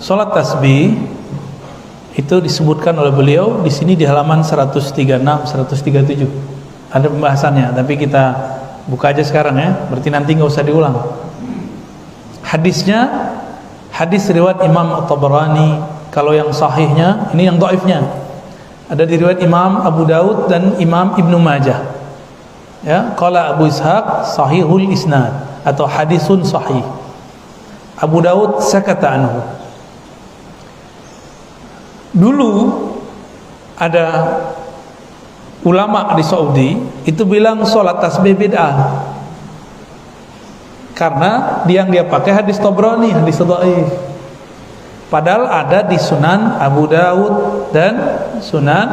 Salat tasbih itu disebutkan oleh beliau di sini di halaman 136, 137. Ada pembahasannya, tapi kita buka aja sekarang ya. Berarti nanti nggak usah diulang. Hadisnya, hadis riwayat Imam At-Tabarani. Kalau yang sahihnya, ini yang dhaifnya. Ada di riwayat Imam Abu Daud dan Imam Ibnu Majah. Ya, qala Abu Ishaq sahihul isnad atau hadisun sahih. Abu Daud sakata anhu. Dulu ada ulama di Saudi itu bilang salat tasbih bid'ah karena yang dia pakai hadis Tabrani, hadis dhaif. Padahal ada di Sunan Abu Daud dan Sunan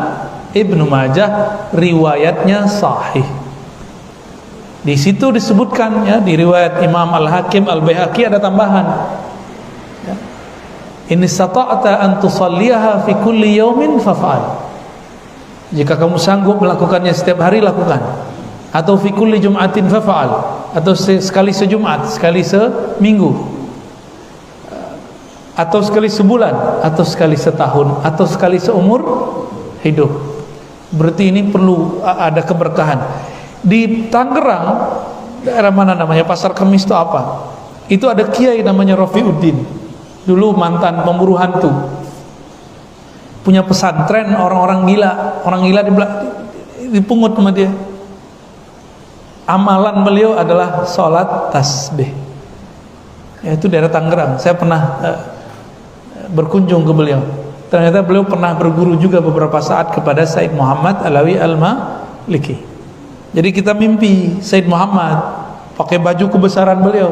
Ibnu Majah riwayatnya sahih. Di situ disebutkan ya, di riwayat Imam Al-Hakim Al-Baihaqi ada tambahan. Ya. In istata'ta an tusalliha fi kulli yawmin faf'al. Jika kamu sanggup melakukannya setiap hari, lakukan. Atau fi kulli jum'atin faf'al, atau sekali sejumat, sekali seminggu, atau sekali sebulan, atau sekali setahun, atau sekali seumur hidup. Berarti ini perlu ada keberkahan. Di Tangerang, daerah mana namanya, Pasar Kemis itu apa? Itu ada kiai namanya Rafiuddin. Dulu mantan pemburu hantu, punya pesantren orang-orang gila. Orang gila dipungut sama dia. Amalan beliau adalah sholat tasbih. Ya, itu daerah Tangerang. Saya pernah berkunjung ke beliau. Ternyata beliau pernah berguru juga beberapa saat kepada Said Muhammad Alawi Al-Maliki. Jadi kita mimpi Said Muhammad pakai baju kebesaran beliau,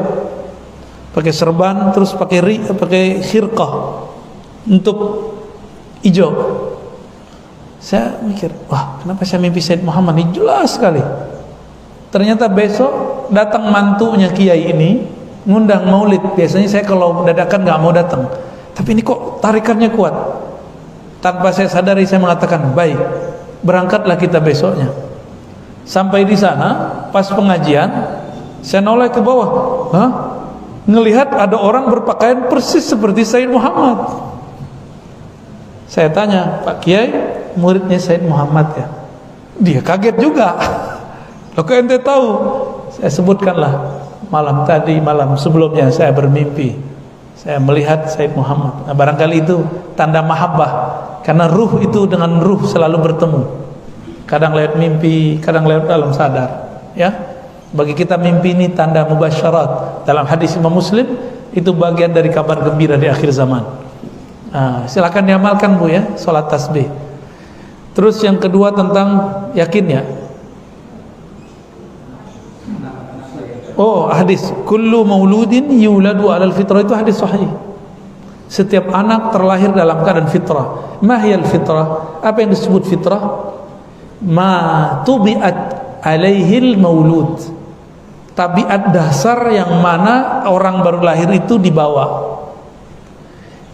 pakai serban, terus pakai khirqah untuk hijau. Saya mikir, wah, kenapa saya mimpi Said Muhammad ini jelas sekali. Ternyata besok datang mantunya kiai ini ngundang maulid. Biasanya saya kalau dadakan nggak mau datang, tapi ini kok tarikannya kuat. Tanpa saya sadari saya mengatakan, baik, berangkatlah kita besoknya. Sampai di sana, pas pengajian, saya noleh ke bawah. Hah? Ngelihat ada orang berpakaian persis seperti Said Muhammad. Saya tanya, Pak Kiai, muridnya Said Muhammad ya? Dia kaget juga. Loh, kok ente tahu? Saya sebutkanlah, malam sebelumnya saya bermimpi, saya melihat Said Muhammad. Nah, barangkali itu tanda mahabbah, karena ruh itu dengan ruh selalu bertemu. Kadang lewat mimpi, kadang lewat dalam sadar. Ya, bagi kita mimpi ini tanda mubasyarat. Dalam hadis Imam Muslim, itu bagian dari kabar gembira di akhir zaman. Nah, silakan diamalkan Bu ya, sholat tasbih. Terus yang kedua tentang yakinnya. Oh, hadis kullu mauludin yuladu alal fitrah, itu hadis sahih. Setiap anak terlahir dalam keadaan fitrah. Mahiyal fitrah? Apa yang disebut fitrah? Ma tubi'at alaihil maulud, tabiat dasar yang mana orang baru lahir itu dibawa.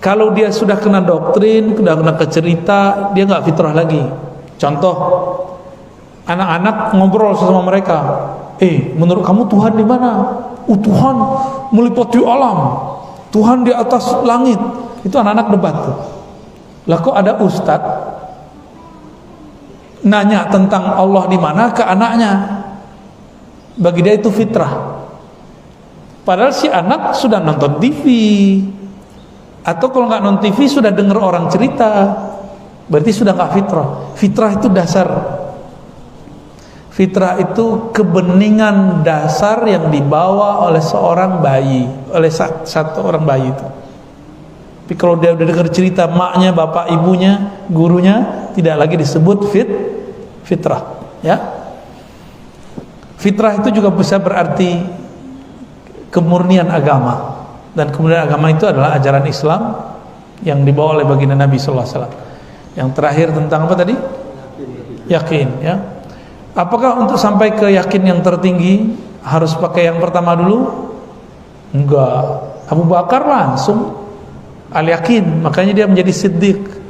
Kalau dia sudah kena doktrin, sudah kena kecerita, dia nggak fitrah lagi. Contoh, anak-anak ngobrol sama mereka, menurut kamu Tuhan di mana? Tuhan meliputi alam, Tuhan di atas langit. Itu anak-anak debat tuh. Lah kok ada ustadz nanya tentang Allah di mana ke anaknya? Bagi dia itu fitrah. Padahal si anak sudah nonton TV, atau kalau nggak nonton TV sudah dengar orang cerita, berarti sudah nggak fitrah. Fitrah itu dasar. Fitrah itu kebeningan dasar yang dibawa oleh seorang bayi, oleh satu orang bayi itu. Tapi kalau dia udah dengar cerita maknya, bapak, ibunya, gurunya, tidak lagi disebut fitrah. Ya, fitrah itu juga bisa berarti kemurnian agama. Dan kemudian agama itu adalah ajaran Islam yang dibawa oleh baginda Nabi sallallahu alaihi wasallam. Yang terakhir tentang apa tadi? Yakin, ya. Apakah untuk sampai ke yakin yang tertinggi harus pakai yang pertama dulu? Enggak. Abu Bakar langsung al-yakin, makanya dia menjadi siddiq.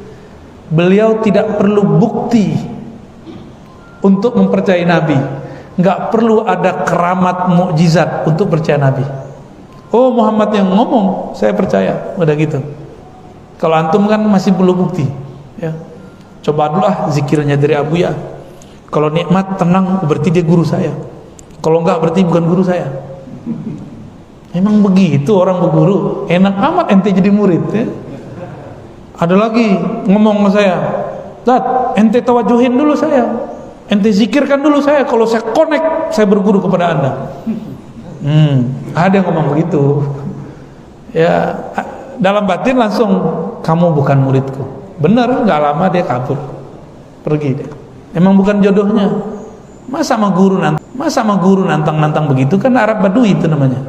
Beliau tidak perlu bukti untuk mempercayai Nabi. Enggak perlu ada keramat mukjizat untuk percaya Nabi. Oh, Muhammad yang ngomong, saya percaya. Udah gitu. Kalau antum kan masih belum bukti, ya. Coba dulu zikirnya dari Abu Ya. Kalau nikmat tenang berarti dia guru saya. Kalau enggak berarti bukan guru saya. Emang begitu orang berguru. Enak amat ente jadi murid, ya. Ada lagi ngomong ke saya, "Tat, ente tawajuhin dulu saya. Ente zikirkan dulu saya. Kalau saya connect, saya berguru kepada Anda." Ada yang ngomong begitu. Ya, dalam batin langsung, "Kamu bukan muridku." Benar, nggak lama dia kabur, pergi dia. Emang bukan jodohnya. Masa sama guru nantang begitu, kan Arab Badui itu namanya.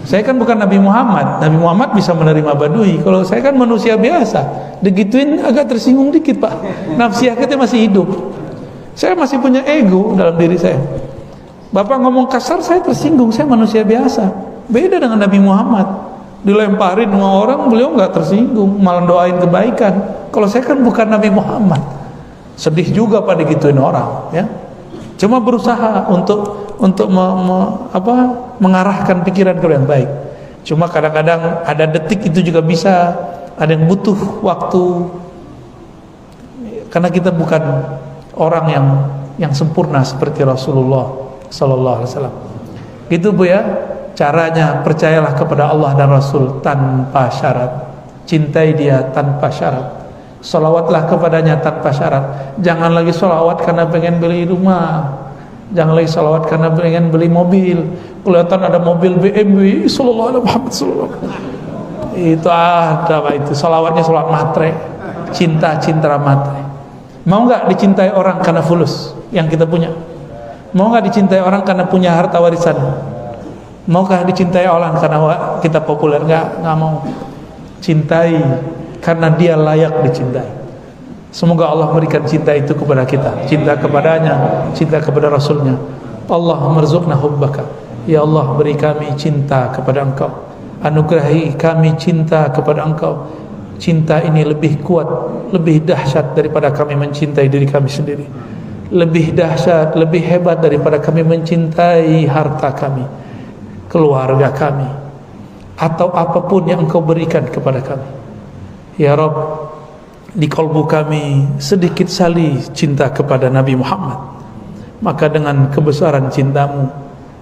Saya kan bukan Nabi Muhammad. Nabi Muhammad bisa menerima Badui. Kalau saya kan manusia biasa, digituin agak tersinggung dikit, Pak. Nafsiyahnya masih hidup. Saya masih punya ego dalam diri saya. Bapak ngomong kasar, saya tersinggung. Saya manusia biasa. Beda dengan Nabi Muhammad. Dilemparin sama orang, beliau nggak tersinggung, malah doain kebaikan. Kalau saya kan bukan Nabi Muhammad. Sedih juga pada digituin orang, ya. Cuma berusaha untuk mengarahkan pikiran ke yang baik. Cuma kadang-kadang ada detik itu juga bisa, ada yang butuh waktu, karena kita bukan orang yang sempurna seperti Rasulullah Sallallahu Alaihi Wasallam. Gitu Bu ya, caranya percayalah kepada Allah dan Rasul tanpa syarat, cintai dia tanpa syarat, sholawatlah kepadanya tanpa syarat. Jangan lagi sholawat karena pengen beli rumah, jangan lagi sholawat karena pengen beli mobil. Kelihatan ada mobil BMW, sallallahu alaihi Muhammad sallallahu alaihi wasallam. Itu ada Pak, itu sholawatnya sholawat matre, cinta matre. Mau nggak dicintai orang karena fulus yang kita punya? Mau nggak dicintai orang karena punya harta warisan? Maukah dicintai orang karena kita populer? Nggak mau. Cintai karena dia layak dicintai. Semoga Allah berikan cinta itu kepada kita, cinta kepadanya, cinta kepada Rasulnya. Allahumma rzuqna hubbaka. Ya Allah, beri kami cinta kepada Engkau, anugerahi kami cinta kepada Engkau. Cinta ini lebih kuat, lebih dahsyat daripada kami mencintai diri kami sendiri, lebih dahsyat, lebih hebat daripada kami mencintai harta kami, keluarga kami, atau apapun yang Engkau berikan kepada kami. Ya Rabb, di kalbu kami sedikit sekali cinta kepada Nabi Muhammad, maka dengan kebesaran cintamu,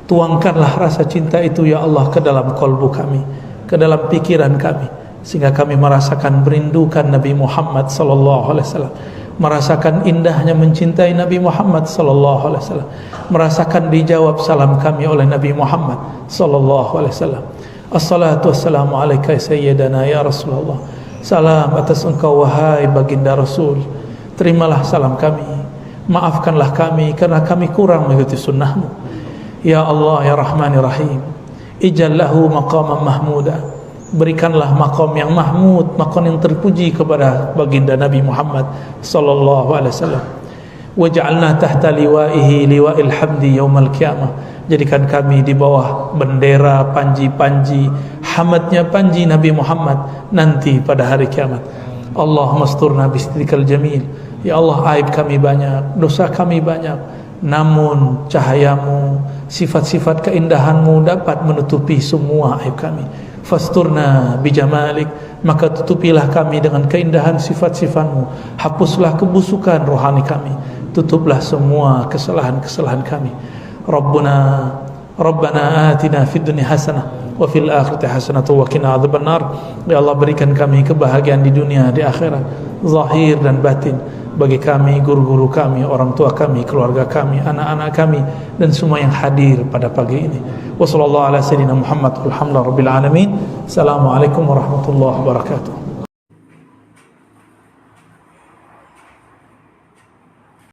tuangkanlah rasa cinta itu ya Allah ke dalam kalbu kami, ke dalam pikiran kami, sehingga kami merasakan merindukan Nabi Muhammad sallallahu alaihi wasallam, merasakan indahnya mencintai Nabi Muhammad sallallahu alaihi wasallam, merasakan dijawab salam kami oleh Nabi Muhammad sallallahu alaihi wasallam. Assalatu wassalamu alaika sayyidana ya Rasulullah. Salam atas engkau wahai baginda Rasul. Terimalah salam kami, maafkanlah kami karena kami kurang mengikuti sunnahmu. Ya Allah ya Rahman ya Rahim, ij'al lahu maqaman mahmuda. Berikanlah maqam yang mahmud, maqam yang terpuji kepada baginda Nabi Muhammad sallallahu alaihi wasallam. Waj'alna tahta liwa'ihi liwa'il hamdi yaumal qiyamah. Jadikan kami di bawah bendera panji-panji hamadnya panji Nabi Muhammad nanti pada hari kiamat. Allahumma asturna bistiqal jamil. Ya Allah, aib kami banyak, dosa kami banyak, namun cahayamu, sifat-sifat keindahanmu dapat menutupi semua aib kami. Fasturna bijamalik, maka tutupilah kami dengan keindahan sifat-sifatmu. Hapuslah kebusukan rohani kami, tutuplah semua kesalahan-kesalahan kami. Rabbana atina fid dunya hasanah wa fil akhirati hasanah wa qina adzabannar. Ya Allah, berikan kami kebahagiaan di dunia, di akhirat, zahir dan batin, bagi kami, guru-guru kami, orang tua kami, keluarga kami, anak-anak kami, dan semua yang hadir pada pagi ini. Wassallallahu ala sayyidina Muhammad walhamdulillahirabbil alamin. Assalamualaikum warahmatullahi wabarakatuh.